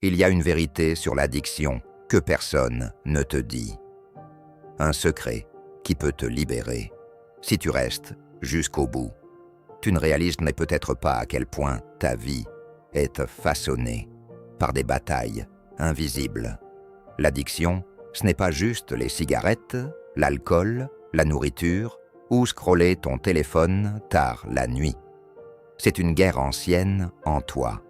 Il y a une vérité sur l'addiction que personne ne te dit. Un secret qui peut te libérer si tu restes jusqu'au bout. Tu ne réalises peut-être pas à quel point ta vie est façonnée par des batailles invisibles. L'addiction, ce n'est pas juste les cigarettes, l'alcool, la nourriture ou scroller ton téléphone tard la nuit. C'est une guerre ancienne en toi,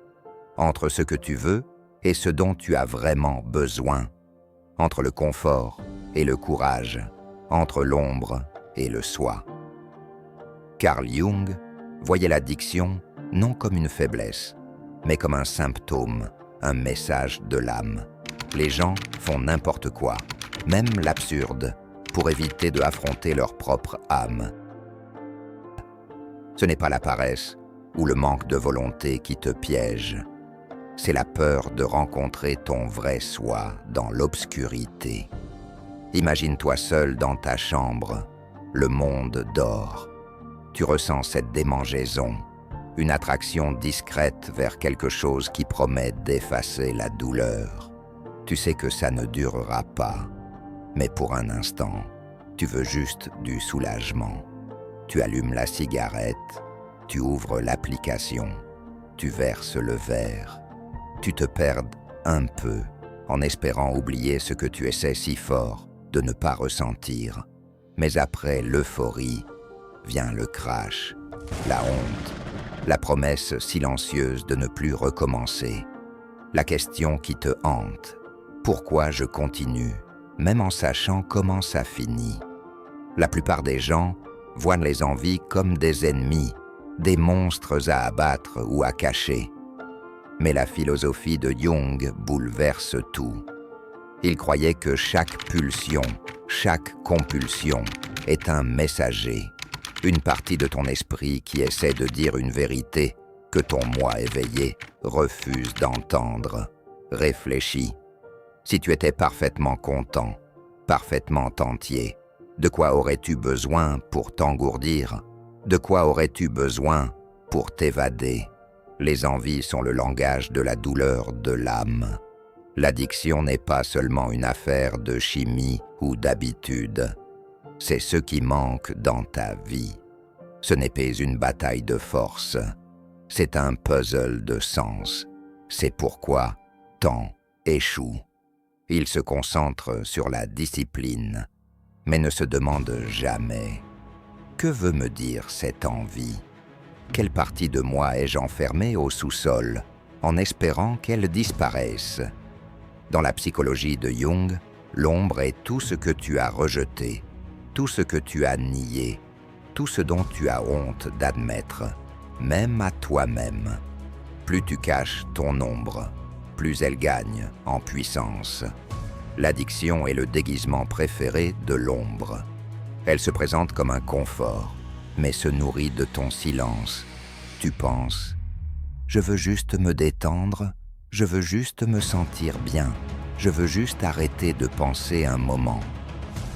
entre ce que tu veux et ce dont tu as vraiment besoin, entre le confort et le courage, entre l'ombre et le soi. Carl Jung voyait l'addiction non comme une faiblesse, mais comme un symptôme, un message de l'âme. Les gens font n'importe quoi, même l'absurde, pour éviter de affronter leur propre âme. Ce n'est pas la paresse ou le manque de volonté qui te piège. C'est la peur de rencontrer ton vrai soi dans l'obscurité. Imagine-toi seul dans ta chambre, le monde dort. Tu ressens cette démangeaison, une attraction discrète vers quelque chose qui promet d'effacer la douleur. Tu sais que ça ne durera pas, mais pour un instant, tu veux juste du soulagement. Tu allumes la cigarette, tu ouvres l'application, tu verses le verre. Tu te perds un peu en espérant oublier ce que tu essaies si fort de ne pas ressentir. Mais après l'euphorie, vient le crash, la honte, la promesse silencieuse de ne plus recommencer. La question qui te hante, pourquoi je continue, même en sachant comment ça finit? La plupart des gens voient les envies comme des ennemis, des monstres à abattre ou à cacher. Mais la philosophie de Jung bouleverse tout. Il croyait que chaque pulsion, chaque compulsion est un messager, une partie de ton esprit qui essaie de dire une vérité que ton moi éveillé refuse d'entendre. Réfléchis. Si tu étais parfaitement content, parfaitement entier, de quoi aurais-tu besoin pour t'engourdir? De quoi aurais-tu besoin pour t'évader? Les envies sont le langage de la douleur de l'âme. L'addiction n'est pas seulement une affaire de chimie ou d'habitude. C'est ce qui manque dans ta vie. Ce n'est pas une bataille de force. C'est un puzzle de sens. C'est pourquoi tant échoue. Il se concentre sur la discipline, mais ne se demande jamais « Que veut me dire cette envie ?» Quelle partie de moi ai-je enfermée au sous-sol, en espérant qu'elle disparaisse? Dans la psychologie de Jung, l'ombre est tout ce que tu as rejeté, tout ce que tu as nié, tout ce dont tu as honte d'admettre, même à toi-même. Plus tu caches ton ombre, plus elle gagne en puissance. L'addiction est le déguisement préféré de l'ombre. Elle se présente comme un confort, mais se nourrit de ton silence. Tu penses « Je veux juste me détendre, je veux juste me sentir bien, je veux juste arrêter de penser un moment. »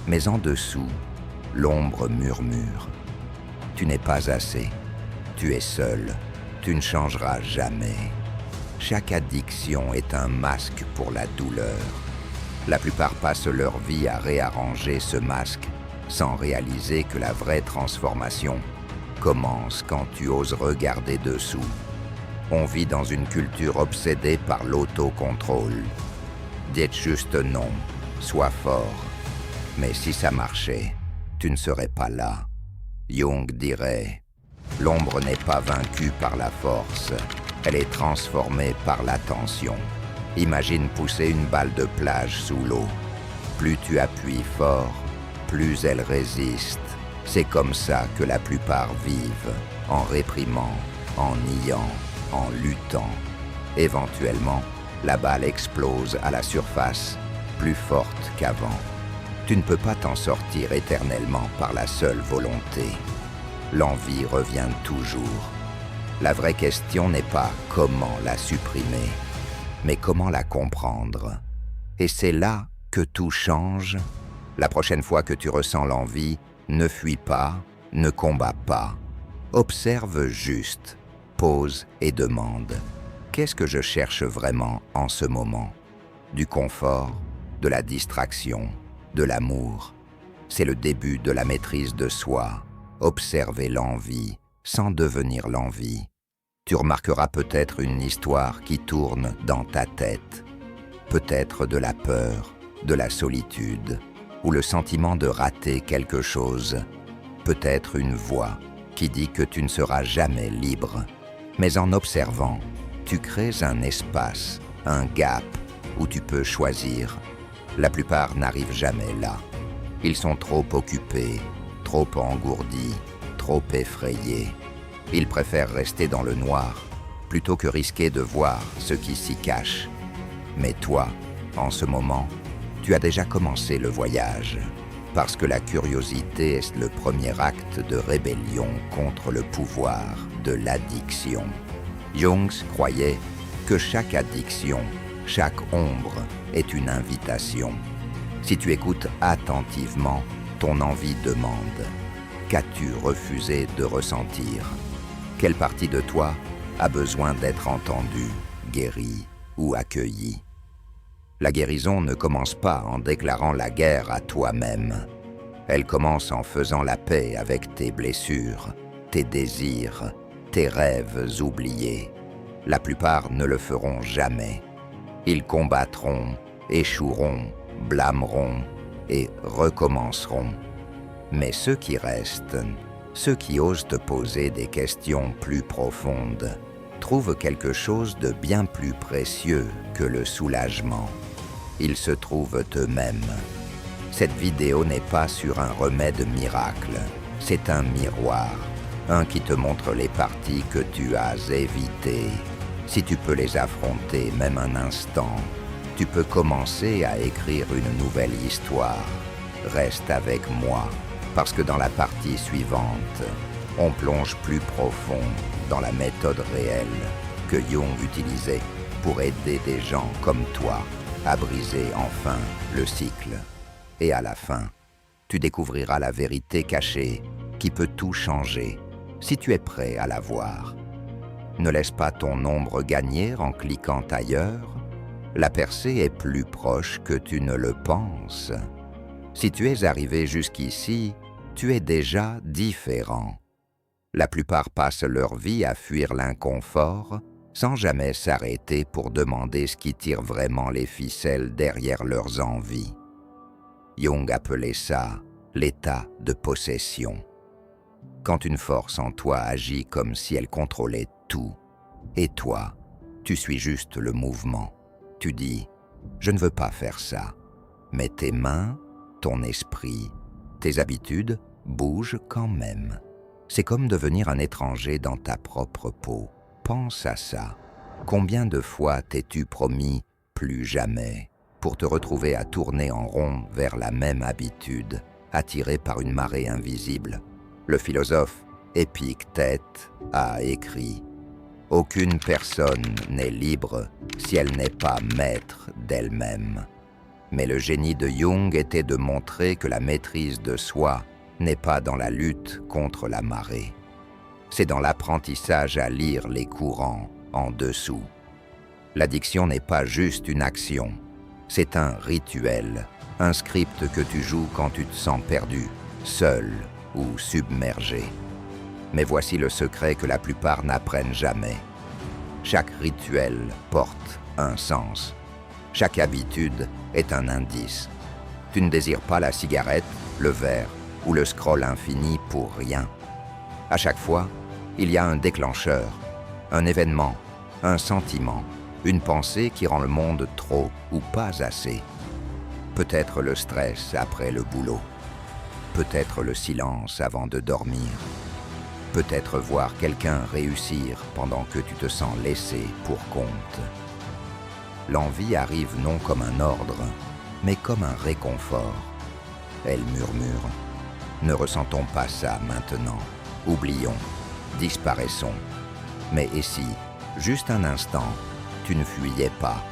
Mais en dessous, l'ombre murmure. Tu n'es pas assez, tu es seul, tu ne changeras jamais. Chaque addiction est un masque pour la douleur. La plupart passent leur vie à réarranger ce masque, sans réaliser que la vraie transformation commence quand tu oses regarder dessous. On vit dans une culture obsédée par l'autocontrôle. Dites juste non, sois fort. Mais si ça marchait, tu ne serais pas là. Jung dirait « L'ombre n'est pas vaincue par la force, elle est transformée par l'attention. » Imagine pousser une balle de plage sous l'eau. Plus tu appuies fort, plus elle résiste. C'est comme ça que la plupart vivent, en réprimant, en niant, en luttant. Éventuellement, la balle explose à la surface, plus forte qu'avant. Tu ne peux pas t'en sortir éternellement par la seule volonté. L'envie revient toujours. La vraie question n'est pas comment la supprimer, mais comment la comprendre. Et c'est là que tout change. La prochaine fois que tu ressens l'envie, ne fuis pas, ne combats pas. Observe juste, pose et demande. qu'est-ce que je cherche vraiment en ce moment? Du confort, de la distraction, de l'amour. C'est le début de la maîtrise de soi. Observer l'envie sans devenir l'envie. Tu remarqueras peut-être une histoire qui tourne dans ta tête. Peut-être de la peur, de la solitude, ou le sentiment de rater quelque chose. Peut-être une voix qui dit que tu ne seras jamais libre. Mais en observant, tu crées un espace, un gap, où tu peux choisir. La plupart n'arrivent jamais là. Ils sont trop occupés, trop engourdis, trop effrayés. Ils préfèrent rester dans le noir, plutôt que risquer de voir ce qui s'y cache. Mais toi, en ce moment, tu as déjà commencé le voyage, parce que la curiosité est le premier acte de rébellion contre le pouvoir de l'addiction. Jung croyait que chaque addiction, chaque ombre est une invitation. Si tu écoutes attentivement, ton envie demande. Qu'as-tu refusé de ressentir? Quelle partie de toi a besoin d'être entendue, guérie ou accueillie? La guérison ne commence pas en déclarant la guerre à toi-même. Elle commence en faisant la paix avec tes blessures, tes désirs, tes rêves oubliés. La plupart ne le feront jamais. Ils combattront, échoueront, blâmeront et recommenceront. Mais ceux qui restent, ceux qui osent te poser des questions plus profondes, trouvent quelque chose de bien plus précieux que le soulagement. Ils se trouvent eux-mêmes. Cette vidéo n'est pas sur un remède miracle, c'est un miroir, un qui te montre les parties que tu as évitées. Si tu peux les affronter même un instant, tu peux commencer à écrire une nouvelle histoire. Reste avec moi, parce que dans la partie suivante, on plonge plus profond dans la méthode réelle que Jung utilisait pour aider des gens comme toi à briser enfin le cycle. Et à la fin, tu découvriras la vérité cachée qui peut tout changer si tu es prêt à la voir. Ne laisse pas ton ombre gagner en cliquant ailleurs. La percée est plus proche que tu ne le penses. Si tu es arrivé jusqu'ici, tu es déjà différent. La plupart passent leur vie à fuir l'inconfort sans jamais s'arrêter pour demander ce qui tire vraiment les ficelles derrière leurs envies. Jung appelait ça l'état de possession. Quand une force en toi agit comme si elle contrôlait tout, et toi, tu suis juste le mouvement. Tu dis « je ne veux pas faire ça », mais tes mains, ton esprit, tes habitudes bougent quand même. C'est comme devenir un étranger dans ta propre peau. Pense à ça. Combien de fois t'es-tu promis « plus jamais » pour te retrouver à tourner en rond vers la même habitude, attiré par une marée invisible? Le philosophe Épictète a écrit « Aucune personne n'est libre si elle n'est pas maître d'elle-même ». Mais le génie de Jung était de montrer que la maîtrise de soi n'est pas dans la lutte contre la marée. C'est dans l'apprentissage à lire les courants en dessous. L'addiction n'est pas juste une action, c'est un rituel, un script que tu joues quand tu te sens perdu, seul ou submergé. Mais voici le secret que la plupart n'apprennent jamais. Chaque rituel porte un sens. Chaque habitude est un indice. Tu ne désires pas la cigarette, le verre ou le scroll infini pour rien. À chaque fois, il y a un déclencheur, un événement, un sentiment, une pensée qui rend le monde trop ou pas assez. Peut-être le stress après le boulot. Peut-être le silence avant de dormir. Peut-être voir quelqu'un réussir pendant que tu te sens laissé pour compte. L'envie arrive non comme un ordre, mais comme un réconfort. Elle murmure « Ne ressentons pas ça maintenant. Oublions. Disparaissons. » Mais et si, juste un instant, tu ne fuyais pas?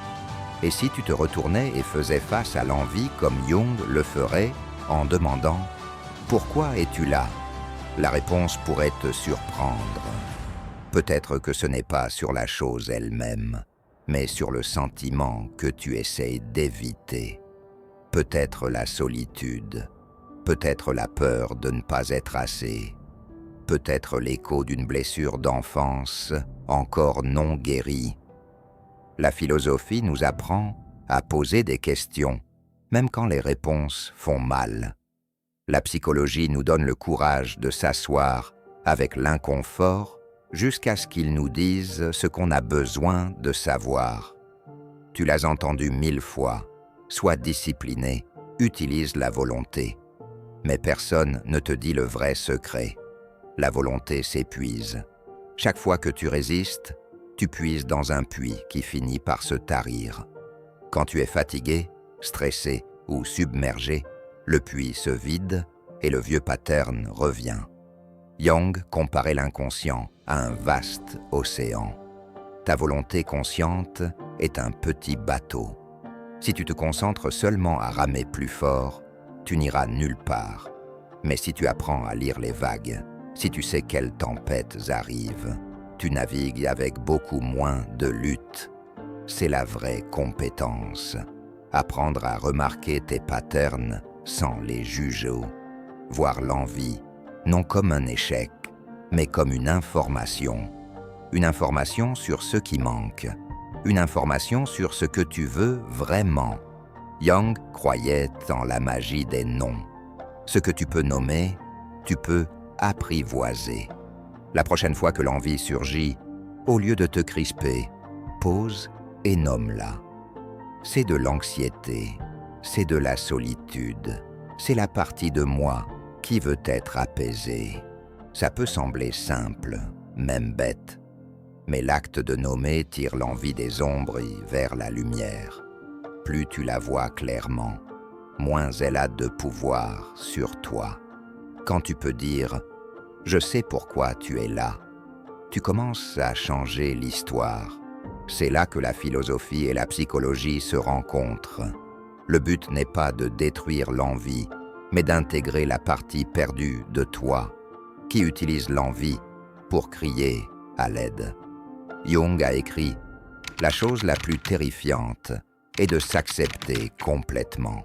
Et si tu te retournais et faisais face à l'envie comme Jung le ferait en demandant « Pourquoi es-tu là ?» La réponse pourrait te surprendre. Peut-être que ce n'est pas sur la chose elle-même, mais sur le sentiment que tu essayes d'éviter. Peut-être la solitude, peut-être la peur de ne pas être assez, peut-être l'écho d'une blessure d'enfance encore non guérie. La philosophie nous apprend à poser des questions, même quand les réponses font mal. La psychologie nous donne le courage de s'asseoir avec l'inconfort jusqu'à ce qu'ils nous disent ce qu'on a besoin de savoir. Tu l'as entendu 1000 fois, sois discipliné, utilise la volonté. Mais personne ne te dit le vrai secret. La volonté s'épuise. Chaque fois que tu résistes, tu puises dans un puits qui finit par se tarir. Quand tu es fatigué, stressé ou submergé, le puits se vide et le vieux pattern revient. Jung comparait l'inconscient à un vaste océan. Ta volonté consciente est un petit bateau. Si tu te concentres seulement à ramer plus fort, tu n'iras nulle part. Mais si tu apprends à lire les vagues, si tu sais quelles tempêtes arrivent, tu navigues avec beaucoup moins de lutte. C'est la vraie compétence. Apprendre à remarquer tes patterns sans les juger. Voir l'envie, non comme un échec, mais comme une information. Une information sur ce qui manque. Une information sur ce que tu veux vraiment. Jung croyait en la magie des noms. Ce que tu peux nommer, tu peux apprivoiser. La prochaine fois que l'envie surgit, au lieu de te crisper, pose et nomme-la. C'est de l'anxiété, c'est de la solitude, c'est la partie de moi qui veut être apaisée. Ça peut sembler simple, même bête, mais l'acte de nommer tire l'envie des ombres vers la lumière. Plus tu la vois clairement, moins elle a de pouvoir sur toi. Quand tu peux dire « Je sais pourquoi tu es là », tu commences à changer l'histoire. C'est là que la philosophie et la psychologie se rencontrent. Le but n'est pas de détruire l'envie, mais d'intégrer la partie perdue de toi, qui utilise l'envie pour crier à l'aide. Jung a écrit « La chose la plus terrifiante est de s'accepter complètement.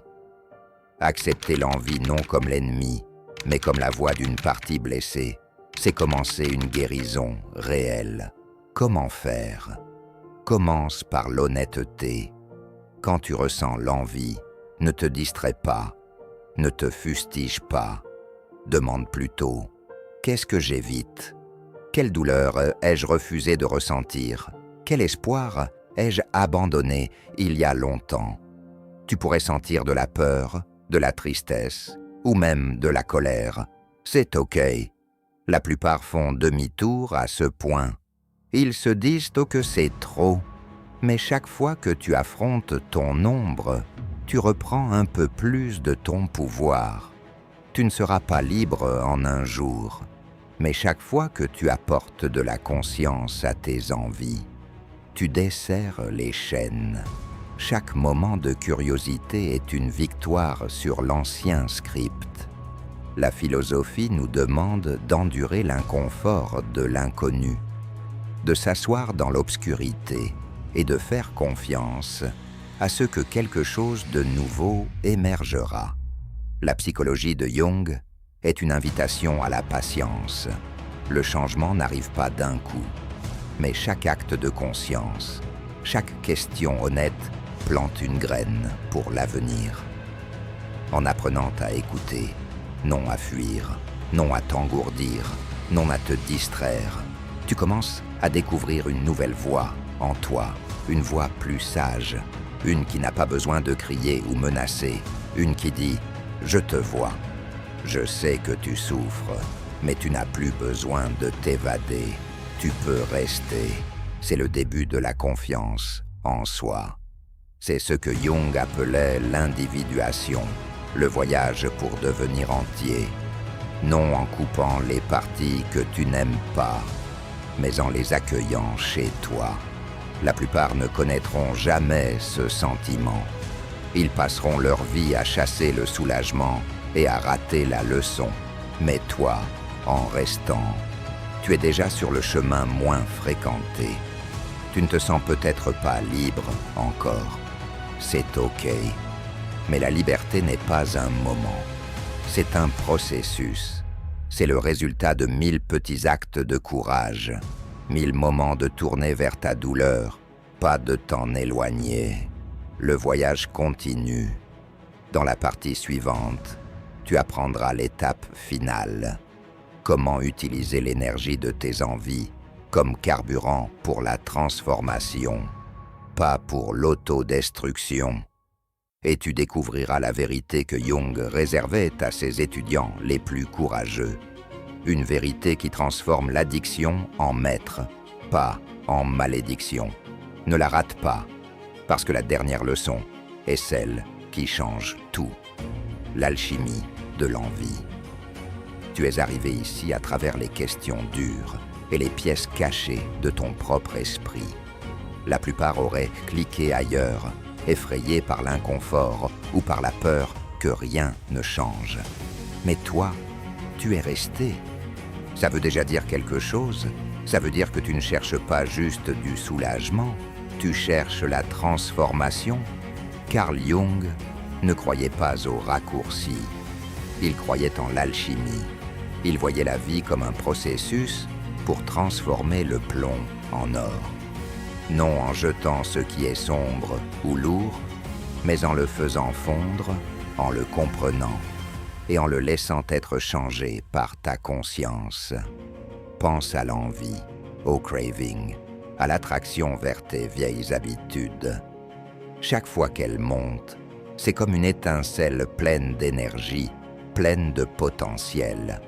Accepter l'envie non comme l'ennemi, mais comme la voix d'une partie blessée, c'est commencer une guérison réelle. Comment faire ? Commence par l'honnêteté. Quand tu ressens l'envie, ne te distrais pas, ne te fustige pas. Demande plutôt « Qu'est-ce que j'évite ? Quelle douleur ai-je refusé de ressentir ? Quel espoir ai-je abandonné il y a longtemps ?» Tu pourrais sentir de la peur, de la tristesse ou même de la colère. C'est OK. La plupart font demi-tour à ce point. Ils se disent que c'est trop. Mais chaque fois que tu affrontes ton ombre, tu reprends un peu plus de ton pouvoir. Tu ne seras pas libre en un jour, mais chaque fois que tu apportes de la conscience à tes envies, tu desserres les chaînes. Chaque moment de curiosité est une victoire sur l'ancien script. La philosophie nous demande d'endurer l'inconfort de l'inconnu, de s'asseoir dans l'obscurité et de faire confiance à ce que quelque chose de nouveau émergera. La psychologie de Jung est une invitation à la patience. Le changement n'arrive pas d'un coup, mais chaque acte de conscience, chaque question honnête plante une graine pour l'avenir. En apprenant à écouter, non à fuir, non à t'engourdir, non à te distraire, tu commences à découvrir une nouvelle voix en toi, une voix plus sage, une qui n'a pas besoin de crier ou menacer, une qui dit « Je te vois, je sais que tu souffres, mais tu n'as plus besoin de t'évader, tu peux rester. » C'est le début de la confiance en soi. C'est ce que Jung appelait l'individuation, le voyage pour devenir entier, non en coupant les parties que tu n'aimes pas, mais en les accueillant chez toi. La plupart ne connaîtront jamais ce sentiment. Ils passeront leur vie à chasser le soulagement et à rater la leçon. Mais toi, en restant, Tu es déjà sur le chemin moins fréquenté. Tu ne te sens peut-être pas libre encore. C'est ok. Mais la liberté n'est pas un moment. C'est un processus. C'est le résultat de 1000 petits actes de courage, 1000 moments de tourner vers ta douleur, pas de t'en éloigner. Le voyage continue. Dans la partie suivante, tu apprendras l'étape finale. Comment utiliser l'énergie de tes envies comme carburant pour la transformation, pas pour l'autodestruction. Et tu découvriras la vérité que Jung réservait à ses étudiants les plus courageux. Une vérité qui transforme l'addiction en maître, pas en malédiction. Ne la rate pas, parce que la dernière leçon est celle qui change tout. L'alchimie de l'envie. Tu es arrivé ici à travers les questions dures et les pièces cachées de ton propre esprit. La plupart auraient cliqué ailleurs, effrayés par l'inconfort ou par la peur que rien ne change. Mais toi, tu es resté. Ça veut déjà dire quelque chose. Ça veut dire que tu ne cherches pas juste du soulagement, tu cherches la transformation. Carl Jung ne croyait pas aux raccourcis. Il croyait en l'alchimie. Il voyait la vie comme un processus pour transformer le plomb en or. Non en jetant ce qui est sombre ou lourd, mais en le faisant fondre, en le comprenant et en le laissant être changé par ta conscience. Pense à l'envie, au craving, à l'attraction vers tes vieilles habitudes. Chaque fois qu'elle monte, c'est comme une étincelle pleine d'énergie, pleine de potentiel.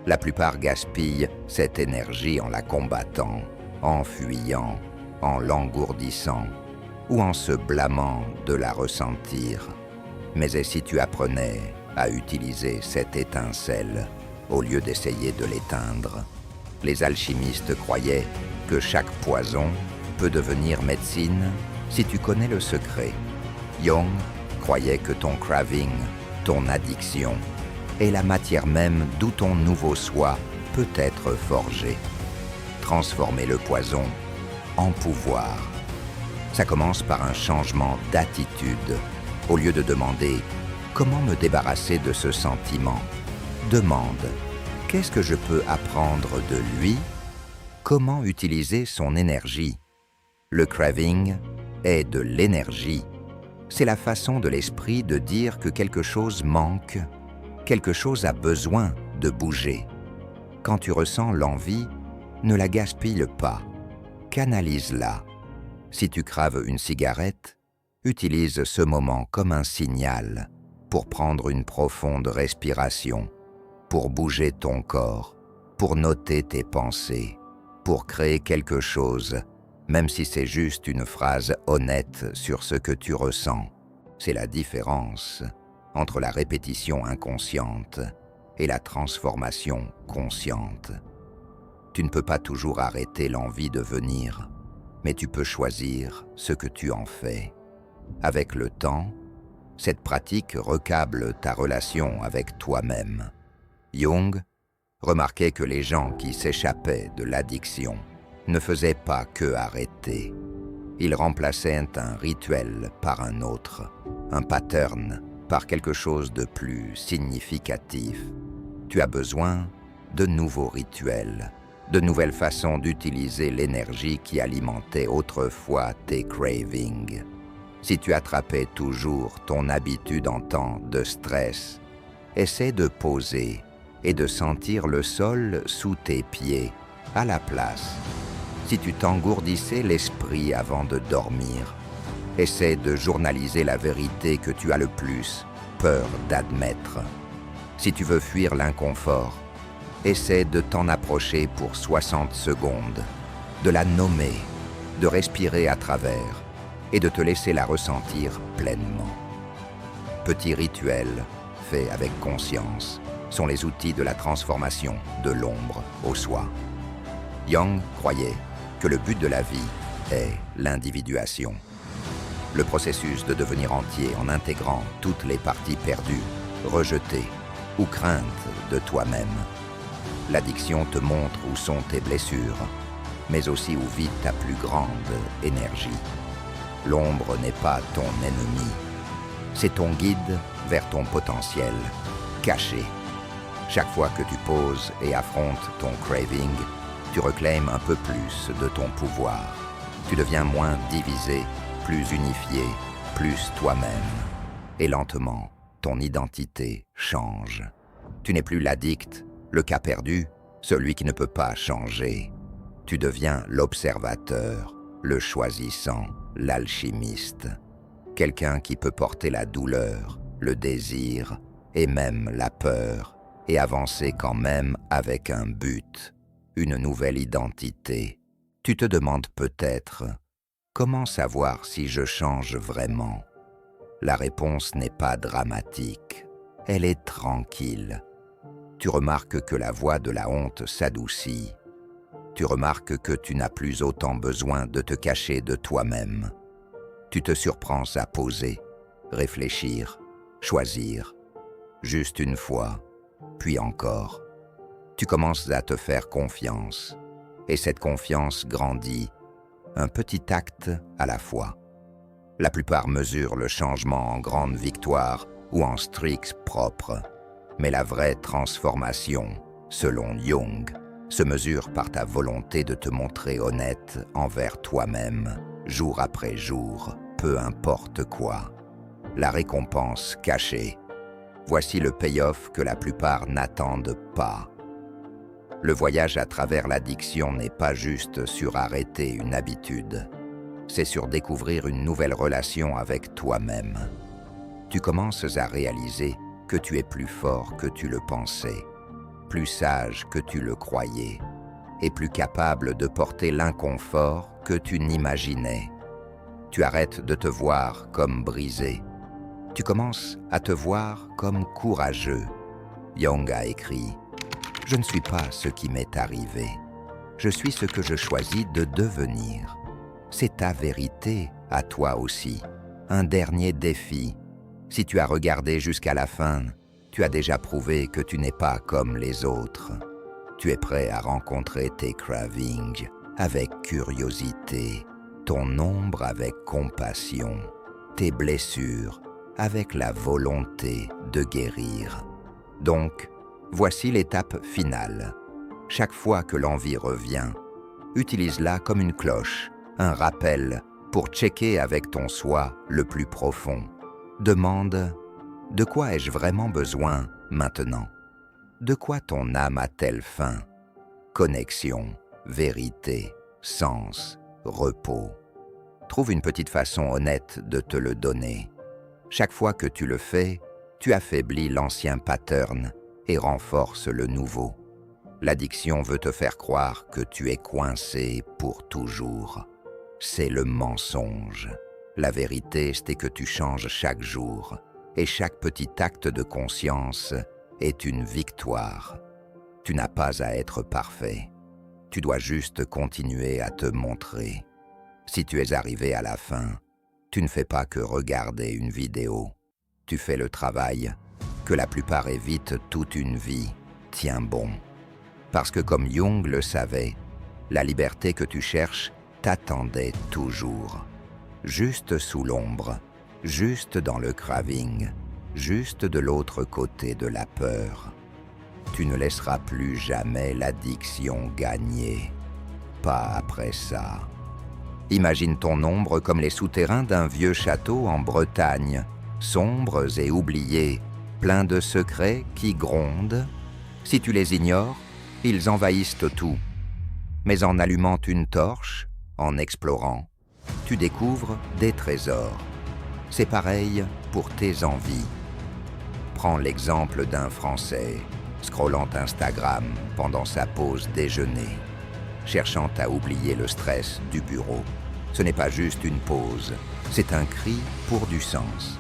La plupart gaspillent cette énergie en la combattant, en fuyant, en l'engourdissant ou en se blâmant de la ressentir. Mais et si tu apprenais à utiliser cette étincelle au lieu d'essayer de l'éteindre? Les alchimistes croyaient que chaque poison peut devenir médecine si tu connais le secret. Jung croyait que ton craving, ton addiction, est la matière même d'où ton nouveau soi peut être forgé. Transformer le poison en pouvoir. Ça commence par un changement d'attitude. Au lieu de demander « Comment me débarrasser de ce sentiment ?», demande « Qu'est-ce que je peux apprendre de lui ? Comment utiliser son énergie ?» Le craving est de l'énergie. C'est la façon de l'esprit de dire que quelque chose manque, quelque chose a besoin de bouger. Quand tu ressens l'envie, ne la gaspille pas, canalise-la. Si tu craves une cigarette, utilise ce moment comme un signal pour prendre une profonde respiration, pour bouger ton corps, pour noter tes pensées, pour créer quelque chose, même si c'est juste une phrase honnête sur ce que tu ressens. C'est la différence entre la répétition inconsciente et la transformation consciente. Tu ne peux pas toujours arrêter l'envie de venir, mais tu peux choisir ce que tu en fais. Avec le temps, cette pratique recable ta relation avec toi-même. Jung remarquait que les gens qui s'échappaient de l'addiction ne faisaient pas que arrêter. Ils remplaçaient un rituel par un autre, un pattern par quelque chose de plus significatif. Tu as besoin de nouveaux rituels, de nouvelles façons d'utiliser l'énergie qui alimentait autrefois tes cravings. Si tu attrapais toujours ton habitude en temps de stress, essaie de poser et de sentir le sol sous tes pieds, à la place. Si tu t'engourdissais l'esprit avant de dormir, essaie de journaliser la vérité que tu as le plus peur d'admettre. Si tu veux fuir l'inconfort, essaie de t'en approcher pour 60 secondes, de la nommer, de respirer à travers et de te laisser la ressentir pleinement. Petits rituels, faits avec conscience, sont les outils de la transformation de l'ombre au soi. Jung croyait que le but de la vie est l'individuation. Le processus de devenir entier en intégrant toutes les parties perdues, rejetées ou craintes de toi-même. L'addiction te montre où sont tes blessures, mais aussi où vit ta plus grande énergie. L'ombre n'est pas ton ennemi, c'est ton guide vers ton potentiel caché. Chaque fois que tu poses et affrontes ton craving, tu réclames un peu plus de ton pouvoir. Tu deviens moins divisé, plus unifié, plus toi-même. Et lentement, ton identité change. Tu n'es plus l'addict, le cas perdu, celui qui ne peut pas changer. Tu deviens l'observateur, le choisissant, l'alchimiste. Quelqu'un qui peut porter la douleur, le désir et même la peur, et avancer quand même avec un but, une nouvelle identité. Tu te demandes peut-être, comment savoir si je change vraiment? La réponse n'est pas dramatique, elle est tranquille. Tu remarques que la voix de la honte s'adoucit. Tu remarques que tu n'as plus autant besoin de te cacher de toi-même. Tu te surprends à poser, réfléchir, choisir, juste une fois, puis encore. Tu commences à te faire confiance, et cette confiance grandit, un petit acte à la fois. La plupart mesurent le changement en grande victoire ou en streaks propres, mais la vraie transformation, selon Jung, se mesure par ta volonté de te montrer honnête envers toi-même, jour après jour, peu importe quoi. La récompense cachée. Voici le payoff que la plupart n'attendent pas. Le voyage à travers l'addiction n'est pas juste sur arrêter une habitude. C'est sur découvrir une nouvelle relation avec toi-même. Tu commences à réaliser que tu es plus fort que tu le pensais, plus sage que tu le croyais, et plus capable de porter l'inconfort que tu n'imaginais. Tu arrêtes de te voir comme brisé. Tu commences à te voir comme courageux. Jung a écrit « Je ne suis pas ce qui m'est arrivé. Je suis ce que je choisis de devenir. » C'est ta vérité, à toi aussi. Un dernier défi. Si tu as regardé jusqu'à la fin, tu as déjà prouvé que tu n'es pas comme les autres. Tu es prêt à rencontrer tes cravings avec curiosité, ton ombre avec compassion, tes blessures avec la volonté de guérir. Donc, voici l'étape finale. Chaque fois que l'envie revient, utilise-la comme une cloche, un rappel pour checker avec ton soi le plus profond. Demande « De quoi ai-je vraiment besoin maintenant? De quoi ton âme a-t-elle faim? » Connexion, vérité, sens, repos. Trouve une petite façon honnête de te le donner. Chaque fois que tu le fais, tu affaiblis l'ancien pattern et renforces le nouveau. L'addiction veut te faire croire que tu es coincé pour toujours. C'est le mensonge. La vérité, c'est que tu changes chaque jour, et chaque petit acte de conscience est une victoire. Tu n'as pas à être parfait. Tu dois juste continuer à te montrer. Si tu es arrivé à la fin, tu ne fais pas que regarder une vidéo. Tu fais le travail que la plupart évitent toute une vie. Tiens bon. Parce que comme Jung le savait, la liberté que tu cherches t'attendait toujours. Juste sous l'ombre, juste dans le craving, juste de l'autre côté de la peur. Tu ne laisseras plus jamais l'addiction gagner. Pas après ça. Imagine ton ombre comme les souterrains d'un vieux château en Bretagne, sombres et oubliés, pleins de secrets qui grondent. Si tu les ignores, ils envahissent tout. Mais en allumant une torche, en explorant, tu découvres des trésors. C'est pareil pour tes envies. Prends l'exemple d'un Français, scrollant Instagram pendant sa pause déjeuner, cherchant à oublier le stress du bureau. Ce n'est pas juste une pause, c'est un cri pour du sens.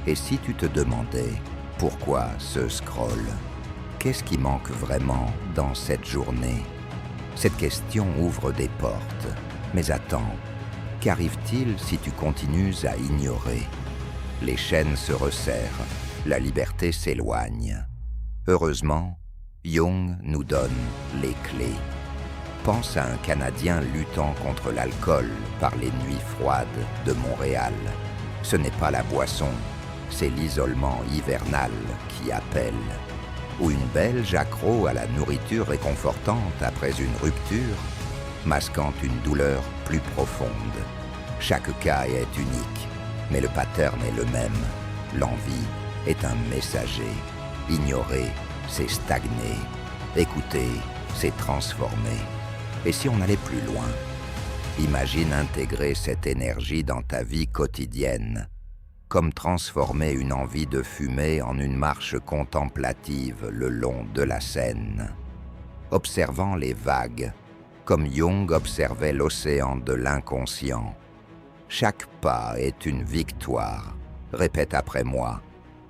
Et si tu te demandais pourquoi ce scroll? Qu'est-ce qui manque vraiment dans cette journée? Cette question ouvre des portes. Mais attends, qu'arrive-t-il si tu continues à ignorer? Les chaînes se resserrent, la liberté s'éloigne. Heureusement, Jung nous donne les clés. Pense à un Canadien luttant contre l'alcool par les nuits froides de Montréal. Ce n'est pas la boisson, c'est l'isolement hivernal qui appelle. Ou une Belge accro à la nourriture réconfortante après une rupture, masquant une douleur plus profonde. Chaque cas est unique, mais le pattern est le même. L'envie est un messager. Ignorer, c'est stagner. Écouter, c'est transformer. Et si on allait plus loin? Imagine intégrer cette énergie dans ta vie quotidienne, comme transformer une envie de fumer en une marche contemplative le long de la Seine, observant les vagues, comme Jung observait l'océan de l'inconscient. Chaque pas est une victoire. Répète après moi.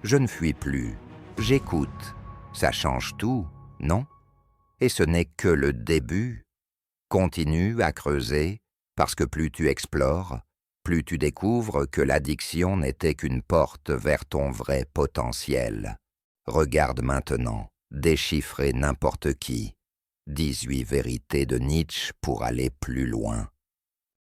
Je ne fuis plus, j'écoute. Ça change tout, non? Et ce n'est que le début. Continue à creuser, parce que plus tu explores, plus tu découvres que l'addiction n'était qu'une porte vers ton vrai potentiel. Regarde maintenant, déchiffrer n'importe qui. 18 vérités de Nietzsche pour aller plus loin.